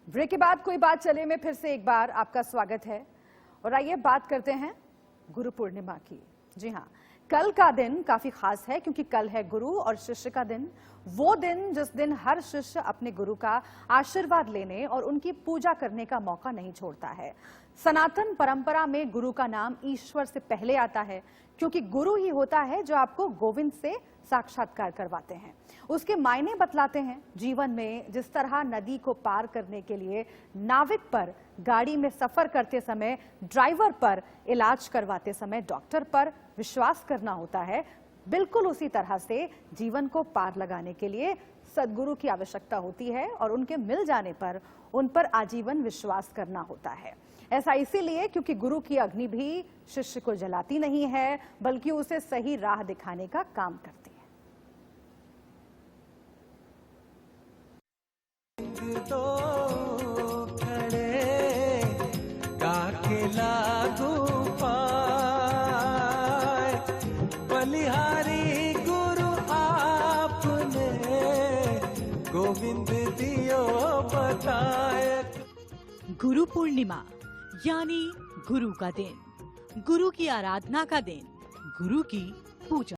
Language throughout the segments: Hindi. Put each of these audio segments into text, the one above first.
ब्रेक के बाद कोई बात चले में फिर से एक बार आपका स्वागत है। और आइए बात करते हैं गुरु पूर्णिमा की। जी हाँ, कल का दिन काफी खास है क्योंकि कल है गुरु और शिष्य का दिन। वो दिन जिस दिन हर शिष्य अपने गुरु का आशीर्वाद लेने और उनकी पूजा करने का मौका नहीं छोड़ता है। सनातन परंपरा में गुरु का नाम ईश्वर से पहले आता है क्योंकि गुरु ही होता है जो आपको गोविंद से साक्षात्कार करवाते हैं, उसके मायने बतलाते हैं। जीवन में जिस तरह नदी को पार करने के लिए नाविक पर, गाड़ी में सफर करते समय ड्राइवर पर, इलाज करवाते समय डॉक्टर पर विश्वास करना होता है, बिल्कुल उसी तरह से जीवन को पार लगाने के लिए सद्गुरु की आवश्यकता होती है और उनके मिल जाने पर उन पर आजीवन विश्वास करना होता है। ऐसा इसीलिए क्योंकि गुरु की अग्नि भी शिष्य को जलाती नहीं है बल्कि उसे सही राह दिखाने का काम करती है। तो खड़े काके लागू पाए, बलिहारी गुरु आपने गोविंद दियो बताए। गुरु पूर्णिमा यानी गुरु का दिन, गुरु की आराधना का दिन, गुरु की पूजा।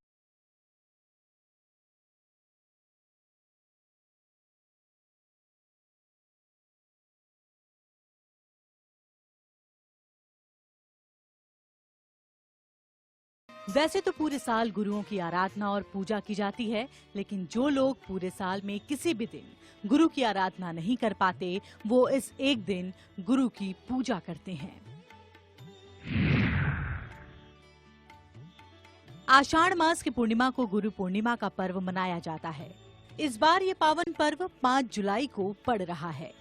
वैसे तो पूरे साल गुरुओं की आराधना और पूजा की जाती है, लेकिन जो लोग पूरे साल में किसी भी दिन गुरु की आराधना नहीं कर पाते, वो इस एक दिन गुरु की पूजा करते हैं। आषाढ़ मास की पूर्णिमा को गुरु पूर्णिमा का पर्व मनाया जाता है। इस बार ये पावन पर्व 5 जुलाई को पड़ रहा है।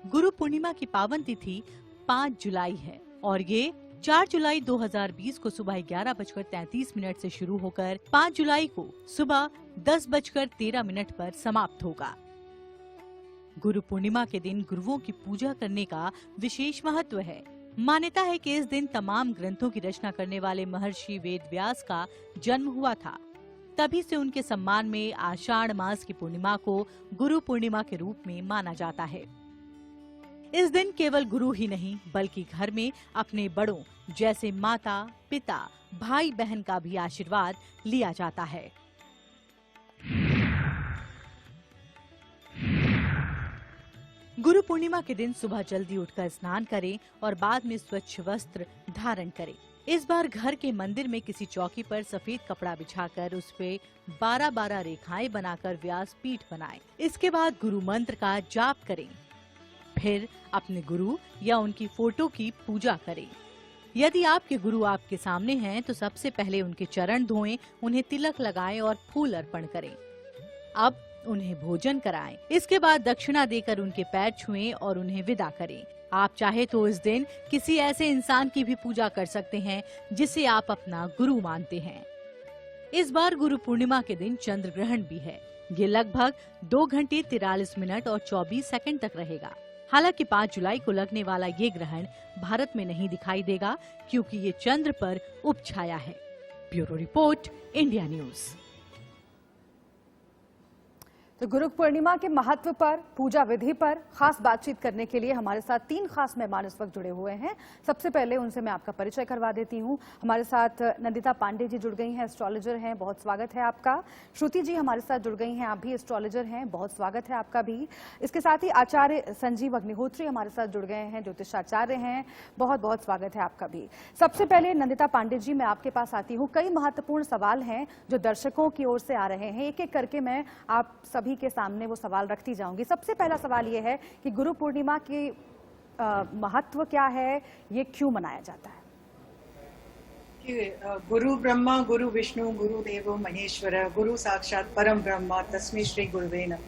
गुरु पूर्णिमा की पावन तिथि 5 जुलाई है और ये 4 जुलाई 2020 को सुबह 11:33 से शुरू होकर 5 जुलाई को सुबह 10:13 पर समाप्त होगा। गुरु पूर्णिमा के दिन गुरुओं की पूजा करने का विशेष महत्व है। मान्यता है कि इस दिन तमाम ग्रंथों की रचना करने वाले महर्षि वेद व्यास का जन्म हुआ था। तभी से उनके सम्मान में आषाढ़ मास की पूर्णिमा को गुरु पूर्णिमा के रूप में माना जाता है। इस दिन केवल गुरु ही नहीं बल्कि घर में अपने बड़ों जैसे माता, पिता, भाई बहन का भी आशीर्वाद लिया जाता है। गुरु पूर्णिमा के दिन सुबह जल्दी उठकर स्नान करें और बाद में स्वच्छ वस्त्र धारण करें। इस बार घर के मंदिर में किसी चौकी पर सफेद कपड़ा बिछाकर उस पे 12-12 रेखाएं बनाकर व्यास पीठ बनाएं। इसके बाद गुरु मंत्र का जाप करें। फिर अपने गुरु या उनकी फोटो की पूजा करें। यदि आपके गुरु आपके सामने हैं तो सबसे पहले उनके चरण धोएं, उन्हें तिलक लगाएं और फूल अर्पण करें। अब उन्हें भोजन कराएं। इसके बाद दक्षिणा देकर उनके पैर छुएं और उन्हें विदा करें। आप चाहे तो इस दिन किसी ऐसे इंसान की भी पूजा कर सकते हैं जिसे आप अपना गुरु मानते हैं। इस बार गुरु पूर्णिमा के दिन चंद्र ग्रहण भी है। ये लगभग 2 घंटे 43 मिनट और 24 सेकंड तक रहेगा। हालांकि 5 जुलाई को लगने वाला ये ग्रहण भारत में नहीं दिखाई देगा क्योंकि ये चंद्र पर उपछाया है। Bureau report, India news. तो गुरु पूर्णिमा के महत्व पर, पूजा विधि पर खास बातचीत करने के लिए हमारे साथ 3 खास मेहमान इस वक्त जुड़े हुए हैं। सबसे पहले उनसे मैं आपका परिचय करवा देती हूं। हमारे साथ नंदिता पांडे जी जुड़ गई हैं, एस्ट्रोलॉजर हैं, बहुत स्वागत है आपका। श्रुति जी हमारे साथ जुड़ गई हैं, आप भी एस्ट्रोलॉजर हैं, बहुत स्वागत है आपका भी। इसके साथ ही आचार्य संजीव अग्निहोत्री हमारे साथ जुड़ गए हैं, ज्योतिषाचार्य हैं, बहुत बहुत स्वागत है आपका भी। सबसे पहले नंदिता पांडे जी, मैं आपके पास आती हूँ। कई महत्वपूर्ण सवाल हैं जो दर्शकों की ओर से आ रहे हैं, एक एक करके मैं आप सभी के सामने वो सवाल रखती जाऊंगी। सबसे पहला सवाल ये है कि गुरु पूर्णिमा की महत्व क्या है, ये क्यों मनाया जाता है? गुरु ब्रह्मा गुरु विष्णु गुरु देवो महेश्वर गुरु साक्षात परम ब्रह्मा तस्मै श्री गुरुवे नमः।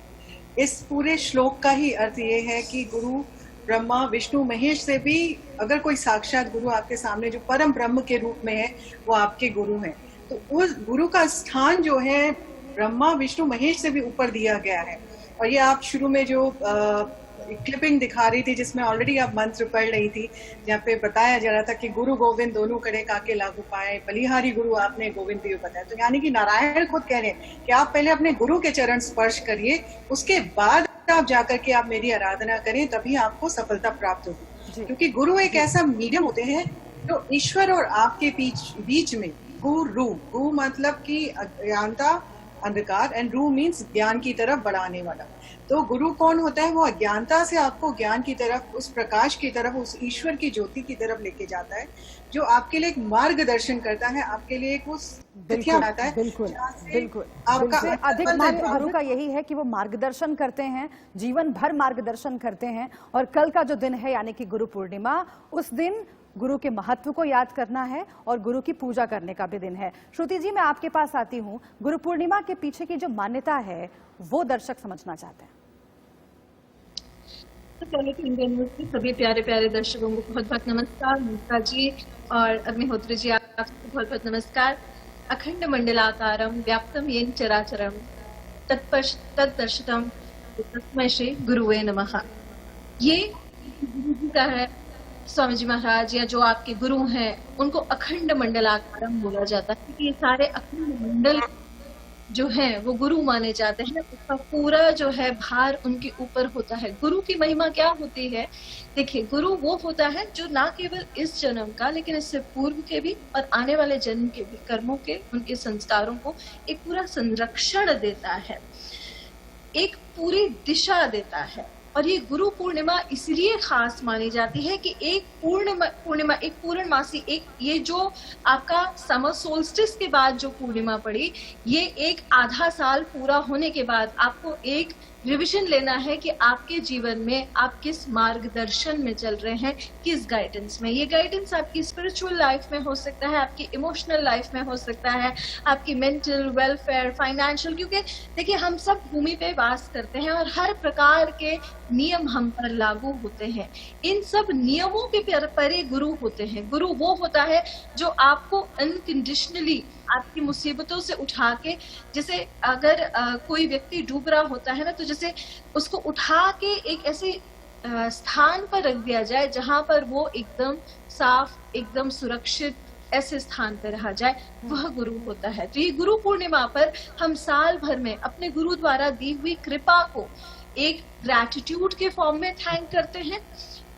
इस पूरे श्लोक का ही अर्थ ये है कि गुरु ब्रह्मा विष्णु महेश से भी अगर कोई साक्षात गुरु आपके सामने जो परम ब्रह्म के रूप में है वो आपके गुरु हैं, तो उस गुरु का स्थान जो है ब्रह्मा विष्णु महेश से भी ऊपर दिया गया है। और ये आप शुरू में जो एक क्लिपिंग दिखा रही थी जिसमें ऑलरेडी आप मंत्र पढ़ रही थी, जहाँ पे बताया जा रहा था कि गुरु गोविंद दोनों करे काके लागू पाए, बलिहारी गुरु आपने गोविंद दियो बताया। तो यानी कि नारायण खुद कह रहे हैं कि आप पहले अपने गुरु के चरण स्पर्श करिए, उसके बाद आप जाकर के आप मेरी आराधना करें, तभी आपको सफलता प्राप्त होगी। क्योंकि गुरु एक ऐसा मीडियम होते हैं जो ईश्वर और आपके बीच में, गु मतलब कि अज्ञानता, अंधकार, एंड रू मीन्स ज्ञान की तरफ बढ़ाने वाला। तो गुरु कौन होता है? वो अज्ञानता से आपको ज्ञान की तरफ, उस प्रकाश की तरफ, उस ईश्वर की ज्योति की तरफ लेके जाता है, जो आपके लिए एक मार्गदर्शन करता है, आपके लिए एक तिथियां बनाता है। बिल्कुल बिल्कुल। आपका अधिक महत्व गुरु का यही है कि वो मार्गदर्शन करते हैं, जीवन भर मार्गदर्शन करते हैं। और कल का जो दिन है यानी कि गुरु पूर्णिमा, उस दिन गुरु के महत्व को याद करना है और गुरु की पूजा करने का भी दिन है। श्रुति जी, मैं आपके पास आती हूँ। गुरु पूर्णिमा के पीछे की जो मान्यता है वो दर्शक समझना चाहते हैं। तो पहले तो इंडियन न्यूज के सभी प्यारे प्यारे दर्शकों को बहुत बहुत नमस्कार। मुक्ता जी और अग्निहोत्री जी, आपको बहुत बहुत नमस्कार। अखंड मंडलाकारम व्याप्तम येन चराचरम तत्दर्शितम तस्मै श्री गुरुवे नमः। ये गुरु जी का है, स्वामी जी महाराज या जो आपके गुरु हैं उनको अखंड मंडलाकारम बोला जाता है, क्योंकि ये सारे अखंड मंडल जो है वो गुरु माने जाते हैं। उसका पूरा जो है भार उनके ऊपर होता है। गुरु की महिमा क्या होती है? देखिए, गुरु वो होता है जो ना केवल इस जन्म का, लेकिन इससे पूर्व के भी और आने वाले जन्म के भी कर्मों के, उनके संस्कारों को एक पूरा संरक्षण देता है, एक पूरी दिशा देता है। और ये गुरु पूर्णिमा इसलिए खास मानी जाती है कि एक पूर्णिमा, एक पूर्णमासी, एक ये जो आपका समर सोल्स्टिस के बाद जो पूर्णिमा पड़ी, ये एक आधा साल पूरा होने के बाद आपको एक रिवीजन लेना है कि आपके जीवन में आप किस मार्गदर्शन में चल रहे हैं, किस गाइडेंस में। ये गाइडेंस आपकी स्पिरिचुअल लाइफ में हो सकता है, आपकी इमोशनल लाइफ में हो सकता है, आपकी मेंटल वेलफेयर, फाइनेंशियल, क्योंकि देखिए हम सब भूमि पे वास करते हैं और हर प्रकार के नियम हम पर लागू होते हैं। इन सब नियमों के परे गुरु होते हैं। गुरु वो होता है जो आपको अनकंडीशनली आपकी मुसीबतों से उठा के, जैसे अगर कोई व्यक्ति डूब रहा होता है ना, तो जैसे उसको उठा के एक ऐसे स्थान पर रख दिया जाए जहां पर वो एकदम साफ, एकदम सुरक्षित ऐसे स्थान पर रहा जाए, वह गुरु होता है। तो ये गुरु पूर्णिमा पर हम साल भर में अपने गुरु द्वारा दी हुई कृपा को एक ग्रैटिट्यूड के फॉर्म में थैंक करते हैं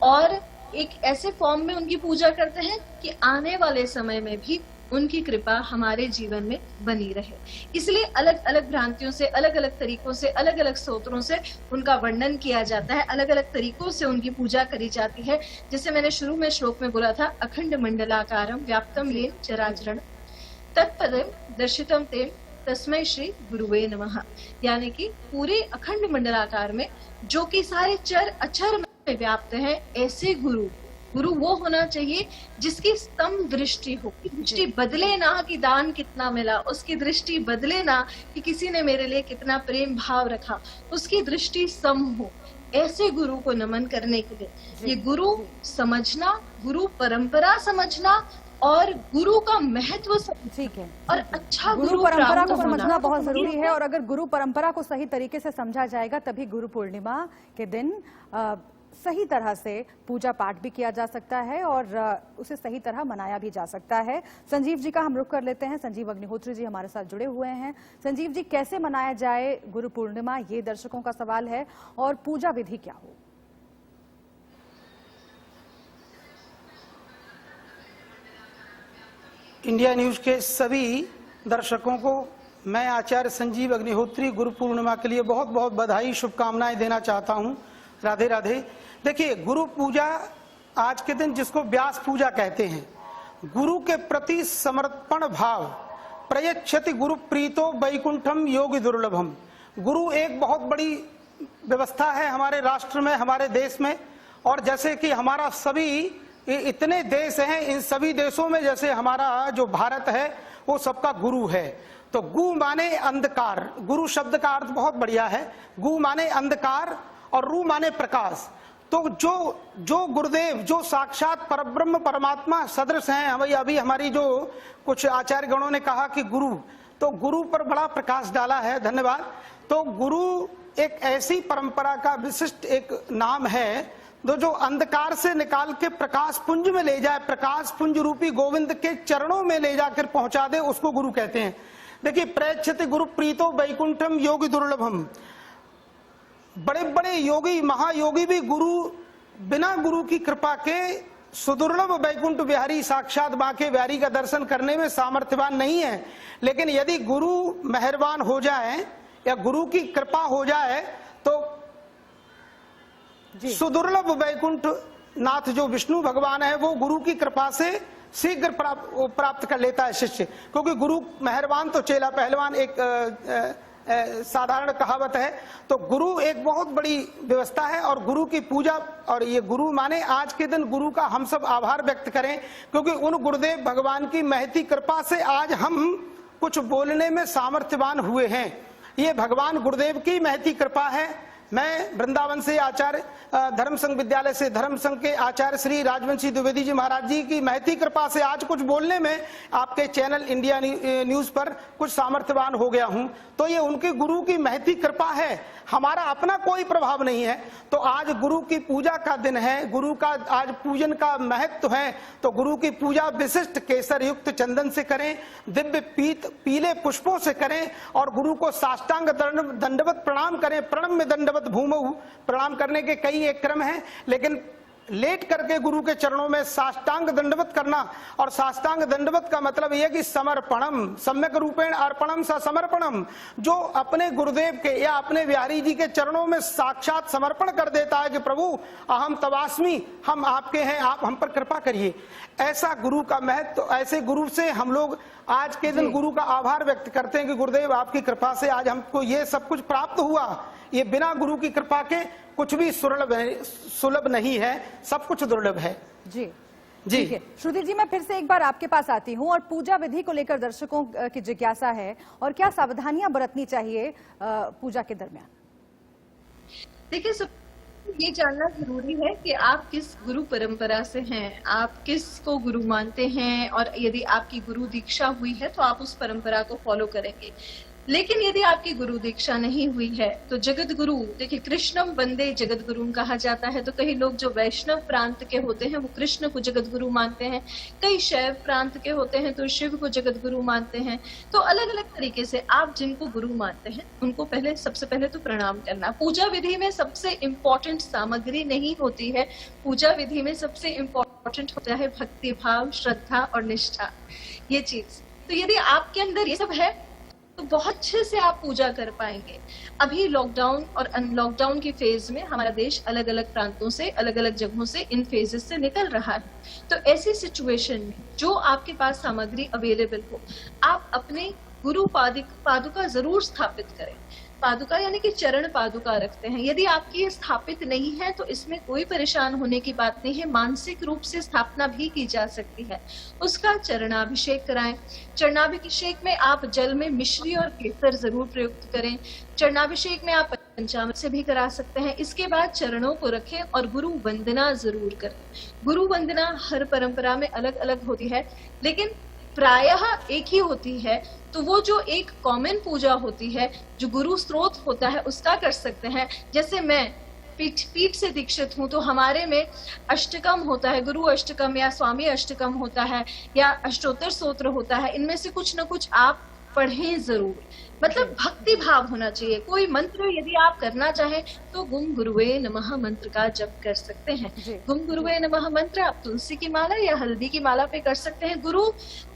और एक ऐसे फॉर्म में उनकी पूजा करते हैं कि आने वाले समय में भी उनकी कृपा हमारे जीवन में बनी रहे। इसलिए अलग अलग भ्रांतियों से, अलग अलग तरीकों से, अलग अलग स्तोत्रों से उनका वर्णन किया जाता है, अलग अलग तरीकों से उनकी पूजा करी जाती है। जैसे मैंने शुरू में श्लोक में बोला था, अखंड मंडलाकारम व्याप्तम येन चराचरम तत्पदम दर्शितम तेन तस्मै श्री गुरुवे नमः। यानी कि पूरे अखंड मंडलाकार में जो कि सारे चर अचर में व्याप्त है, ऐसे गुरु वो होना चाहिए जिसकी स्तंभ दृष्टि हो, दृष्टि बदले ना कि दान कितना मिला, उसकी दृष्टि बदले ना कि किसी ने मेरे लिए कितना प्रेम भाव रखा, उसकी दृष्टि सम हो। ऐसे गुरु को नमन करने के लिए ये गुरु समझना, गुरु परंपरा समझना और गुरु का महत्व ठीक है, और अच्छा गुरु परंपरा को समझना बहुत जरूरी है। और अगर गुरु परंपरा को सही तरीके से समझा जाएगा तभी गुरु पूर्णिमा के दिन सही तरह से पूजा पाठ भी किया जा सकता है और उसे सही तरह मनाया भी जा सकता है। संजीव जी का हम रुख कर लेते हैं। संजीव अग्निहोत्री जी हमारे साथ जुड़े हुए हैं। संजीव जी, कैसे मनाया जाए गुरु पूर्णिमा, ये दर्शकों का सवाल है, और पूजा विधि क्या हो? इंडिया न्यूज के सभी दर्शकों को मैं आचार्य संजीव अग्निहोत्री गुरु पूर्णिमा के लिए बहुत बहुत बधाई, शुभकामनाएं देना चाहता हूं। राधे राधे। देखिए, गुरु पूजा आज के दिन जिसको व्यास पूजा कहते हैं, गुरु के प्रति समर्पण भाव, प्रयच्छति गुरु प्रीतो वैकुंठम योगी दुर्लभम। गुरु एक बहुत बड़ी व्यवस्था है हमारे राष्ट्र में, हमारे देश में। और जैसे कि हमारा सभी इतने देश हैं, इन सभी देशों में जैसे हमारा जो भारत है वो सबका गुरु है। तो गु माने अंधकार, गुरु शब्द का अर्थ बहुत बढ़िया है। गु माने अंधकार और रू माने प्रकाश। तो जो गुरुदेव, जो साक्षात परब्रह्म परमात्मा सदृश हैं, अभी हमारी जो कुछ आचार्य गणों ने कहा कि गुरु, तो गुरु पर बड़ा प्रकाश डाला है। धन्यवाद। तो गुरु एक ऐसी परंपरा का विशिष्ट एक नाम है जो अंधकार से निकाल के प्रकाश पुंज में ले जाए, प्रकाश पुंज रूपी गोविंद के चरणों में ले जाकर पहुंचा दे, उसको गुरु कहते हैं। देखिए, प्रेक्षते गुरु प्रीतो वैकुंठम योगी दुर्लभम। बड़े बड़े योगी, महायोगी भी बिना गुरु की कृपा के सुदुर्लभ वैकुंठ बिहारी साक्षात बांके बिहारी का दर्शन करने में सामर्थ्यवान नहीं है। लेकिन यदि गुरु मेहरबान हो जाए या गुरु की कृपा हो जाए तो सुदुर्लभ वैकुंठ नाथ जो विष्णु भगवान है वो गुरु की कृपा से शीघ्र प्राप्त कर लेता है शिष्य। क्योंकि गुरु मेहरबान तो चेला पहलवान, एक साधारण कहावत है। तो गुरु एक बहुत बड़ी व्यवस्था है और गुरु की पूजा, और ये गुरु माने आज के दिन गुरु का हम सब आभार व्यक्त करें, क्योंकि उन गुरुदेव भगवान की महती कृपा से आज हम कुछ बोलने में सामर्थ्यवान हुए हैं। ये भगवान गुरुदेव की महती कृपा है। मैं वृंदावन से आचार्य धर्म संघ विद्यालय से धर्म संघ के आचार्य श्री राजवंशी द्विवेदी जी महाराज जी की महती कृपा से आज कुछ बोलने में आपके चैनल इंडिया न्यूज पर कुछ सामर्थ्यवान हो गया हूं। तो ये उनके गुरु की महती कृपा है, हमारा अपना कोई प्रभाव नहीं है। तो आज गुरु की पूजा का दिन है, गुरु का आज पूजन का महत्व है। तो गुरु की पूजा विशिष्ट केसर युक्त चंदन से करें, दिव्य पीले पुष्पों से करें और गुरु को साष्टांग दंडवत प्रणाम करें। प्रणम में दंडवत भूमौ, प्रणाम करने के कई एक क्रम है, लेकिन लेट करके गुरु के चरणों में साष्टांग दंडवत करना। और साष्टांग दंडवत का मतलब यह कि समर्पणम, सम्यक रूपेण अर्पणम स समर्पणम। जो अपने गुरुदेव के या अपने बिहारी जी के चरणों में साक्षात समर्पण कर देता है कि प्रभु अहम तवास्मि, हम आपके हैं, आप हम पर कृपा करिए। ऐसा गुरु का महत्व, ऐसे गुरु से हम लोग आज के दिन गुरु का आभार व्यक्त करते हैं कि गुरुदेव आपकी कृपा से आज हमको ये सब कुछ प्राप्त हुआ। ये बिना गुरु की कृपा के कुछ भी सुलभ नहीं है, सब कुछ दुर्लभ है। जी जी ठीक है। श्रुति जी, मैं फिर से एक बार आपके पास आती हूँ और पूजा विधि को लेकर दर्शकों की जिज्ञासा है और क्या सावधानियां बरतनी चाहिए पूजा के दरमियान। देखिए, सब ये जानना जरूरी है कि आप किस गुरु परंपरा से हैं, आप किस को गुरु मानते हैं, और यदि आपकी गुरु दीक्षा हुई है तो आप उस परंपरा को फॉलो करेंगे। लेकिन यदि आपकी गुरु दीक्षा नहीं हुई है तो जगत गुरु, देखिए कृष्णम वंदे जगत गुरु कहा जाता है। तो कई लोग जो वैष्णव प्रांत के होते हैं वो कृष्ण को जगत गुरु मानते हैं, कई शैव प्रांत के होते हैं तो शिव को जगत गुरु मानते हैं। तो अलग अलग तरीके से आप जिनको गुरु मानते हैं उनको सबसे पहले तो प्रणाम करना। पूजा विधि में सबसे इम्पोर्टेंट सामग्री नहीं होती है, पूजा विधि में सबसे इम्पोर्टेंट होता है भक्ति भाव, श्रद्धा और निष्ठा, ये चीज। तो यदि आपके अंदर ये सब है तो बहुत अच्छे से आप पूजा कर पाएंगे। अभी लॉकडाउन और अनलॉकडाउन की फेज में हमारा देश अलग अलग प्रांतों से, अलग अलग जगहों से, इन फेजेस से निकल रहा है। तो ऐसी सिचुएशन में जो आपके पास सामग्री अवेलेबल हो, आप अपने गुरु पादुका जरूर स्थापित करें। पादुका यानी कि चरण पादुका रखते हैं, यदि आपकी स्थापित नहीं है तो इसमें कोई परेशान होने की बात नहीं है, मानसिक रूप से स्थापना भी की जा सकती है। उसका चरणाभिषेक कराएं। चरणाभिषेक में आप जल में मिश्री और केसर जरूर प्रयुक्त करें। चरणाभिषेक में आप पंचामृत से भी करा सकते हैं। इसके बाद चरणों को रखें और गुरु वंदना जरूर करें। गुरु वंदना हर परंपरा में अलग अलग होती है, लेकिन प्रायः एक ही होती है। तो वो जो एक कॉमन पूजा होती है, जो गुरु स्त्रोत होता है, उसका कर सकते हैं। जैसे मैं पीठ से दीक्षित हूँ तो हमारे में अष्टकम होता है, गुरु अष्टकम या स्वामी अष्टकम होता है या अष्टोत्तर स्तोत्र होता है। इनमें से कुछ न कुछ आप पढ़ें जरूर, मतलब भक्ति भाव होना चाहिए। कोई मंत्र यदि आप करना चाहें तो गुम गुरुवे नमः मंत्र का जप कर सकते हैं। गुम गुरुवे नमः मंत्र आप तुलसी की माला या हल्दी की माला पे कर सकते हैं। गुरु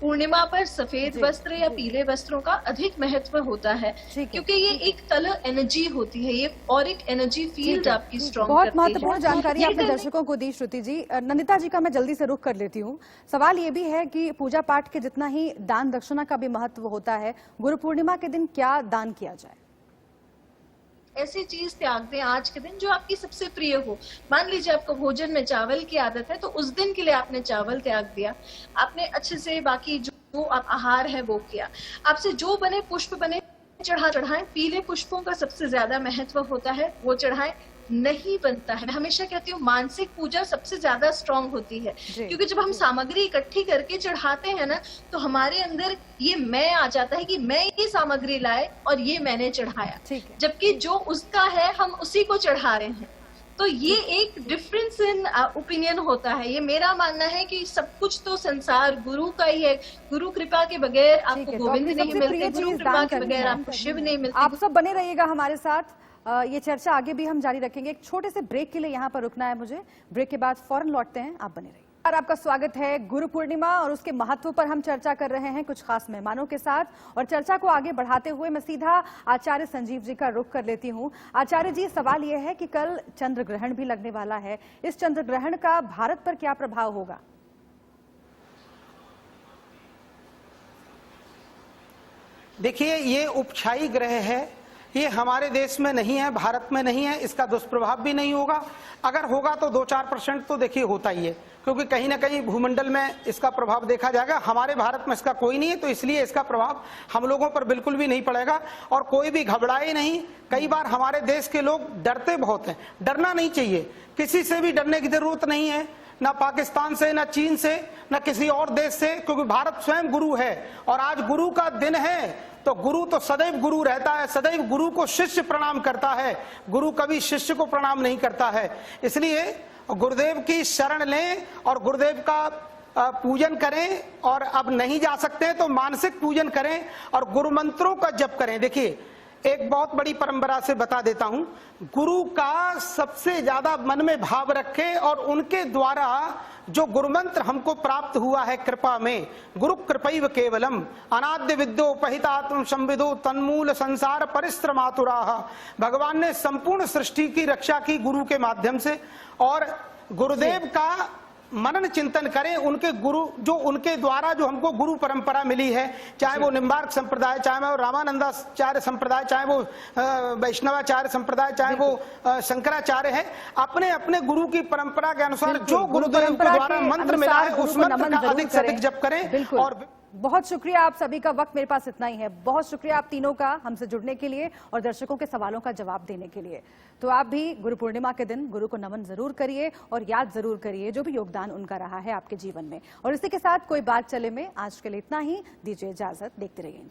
पूर्णिमा पर सफेद वस्त्र या पीले वस्त्रों का अधिक महत्व होता है, क्योंकि ये एक तल एनर्जी होती है, ये और एक एनर्जी फील्ड आपकी स्ट्रॉन्ग करती है। बहुत महत्वपूर्ण जानकारी आपने दर्शकों को दी श्रुति जी। नंदिता जी का मैं जल्दी से रुख कर लेती हूँ। सवाल ये भी है कि पूजा पाठ के जितना ही दान दक्षिणा का भी महत्व होता है, गुरु पूर्णिमा के दिन क्या दान किया जाए? ऐसी चीज त्याग दें आज के दिन जो आपकी सबसे प्रिय हो। मान लीजिए आपको भोजन में चावल की आदत है तो उस दिन के लिए आपने चावल त्याग दिया, आपने अच्छे से बाकी जो आप आहार है वो किया। आपसे जो बने पुष्प बने चढ़ाएं। पीले पुष्पों का सबसे ज्यादा महत्व होता है, वो चढ़ाएं। नहीं बनता है। मैं हमेशा कहती हूँ मानसिक पूजा सबसे ज्यादा स्ट्रांग होती है, जी, क्योंकि जब हम सामग्री इकट्ठी करके चढ़ाते हैं ना, तो हमारे अंदर ये मैं आ जाता है कि मैं ये सामग्री लाए और ये मैंने चढ़ाया, ठीक है। जबकि जो उसका है हम उसी को चढ़ा रहे हैं। तो ये एक डिफरेंस इन ओपिनियन होता है। ये मेरा मानना है कि सब कुछ तो संसार गुरु का ही है। गुरु कृपा के बगैर ठीक आपको है, तो गोविंद अपनी नहीं सबसे मिलते, प्रिय गुरु चीज कृपा दान के करनी बगैर है। आपको शिव नहीं मिलते। आप सब बने रहिएगा हमारे साथ। ये चर्चा आगे भी हम जारी रखेंगे। एक छोटे से ब्रेक के लिए यहाँ पर रुकना है मुझे। ब्रेक के बाद फौरन लौटते हैं, आप बने रहिए। और आपका स्वागत है। गुरु पूर्णिमा और उसके महत्व पर हम चर्चा कर रहे हैं कुछ खास मेहमानों के साथ, और चर्चा को आगे बढ़ाते हुए मैं सीधा आचार्य संजीव जी का रुख कर लेती हूं। आचार्य जी, सवाल यह है कि कल चंद्र ग्रहण भी लगने वाला है। इस चंद्र ग्रहण का भारत पर क्या प्रभाव होगा? देखिए, ये उपछाई ग्रह है, ये हमारे देश में नहीं है, भारत में नहीं है, इसका दुष्प्रभाव भी नहीं होगा। अगर होगा तो 2-4% तो देखिए होता ही है, क्योंकि कहीं ना कहीं भूमंडल में इसका प्रभाव देखा जाएगा। हमारे भारत में इसका कोई नहीं है, तो इसलिए इसका प्रभाव हम लोगों पर बिल्कुल भी नहीं पड़ेगा। और कोई भी घबराए नहीं। कई बार हमारे देश के लोग डरते बहुत हैं, डरना नहीं चाहिए, किसी से भी डरने की जरूरत नहीं है, ना पाकिस्तान से, ना चीन से, ना किसी और देश से, क्योंकि भारत स्वयं गुरु है। और आज गुरु का दिन है, तो गुरु तो सदैव गुरु रहता है, सदैव गुरु को शिष्य प्रणाम करता है, गुरु कभी शिष्य को प्रणाम नहीं करता है। इसलिए गुरुदेव की शरण लें और गुरुदेव का पूजन करें, और अब नहीं जा सकते तो मानसिक पूजन करें और गुरु मंत्रों का जप करें। देखिए, एक बहुत बड़ी परंपरा से बता देता हूं, गुरु का सबसे ज्यादा मन में भाव रखें, और उनके द्वारा जो गुरु मंत्र हमको प्राप्त हुआ है कृपा में, गुरु कृपैव केवलम अनाद्य विद्यो उपहितात्म संविदो तन्मूल संसार परिश्रमातुराः। भगवान ने संपूर्ण सृष्टि की रक्षा की गुरु के माध्यम से, और गुरुदेव का मनन चिंतन करें। उनके गुरु, जो उनके द्वारा जो हमको गुरु परंपरा मिली है, चाहे वो निम्बार्क संप्रदाय, चाहे वो रामानंदाचार्य संप्रदाय, चाहे वो वैष्णवाचार्य संप्रदाय, चाहे वो शंकराचार्य है, अपने अपने गुरु की परंपरा के अनुसार जो गुरुदेव के द्वारा मंत्र मिला है उस मंत्र का अधिक से अधिक जप करें। और बहुत शुक्रिया आप सभी का। वक्त मेरे पास इतना ही है। बहुत शुक्रिया आप तीनों का हमसे जुड़ने के लिए और दर्शकों के सवालों का जवाब देने के लिए। तो आप भी गुरु पूर्णिमा के दिन गुरु को नमन जरूर करिए और याद जरूर करिए जो भी योगदान उनका रहा है आपके जीवन में। और इसी के साथ कोई बात चले में आज के लिए इतना ही। दीजिए इजाजत, देखते रहिए।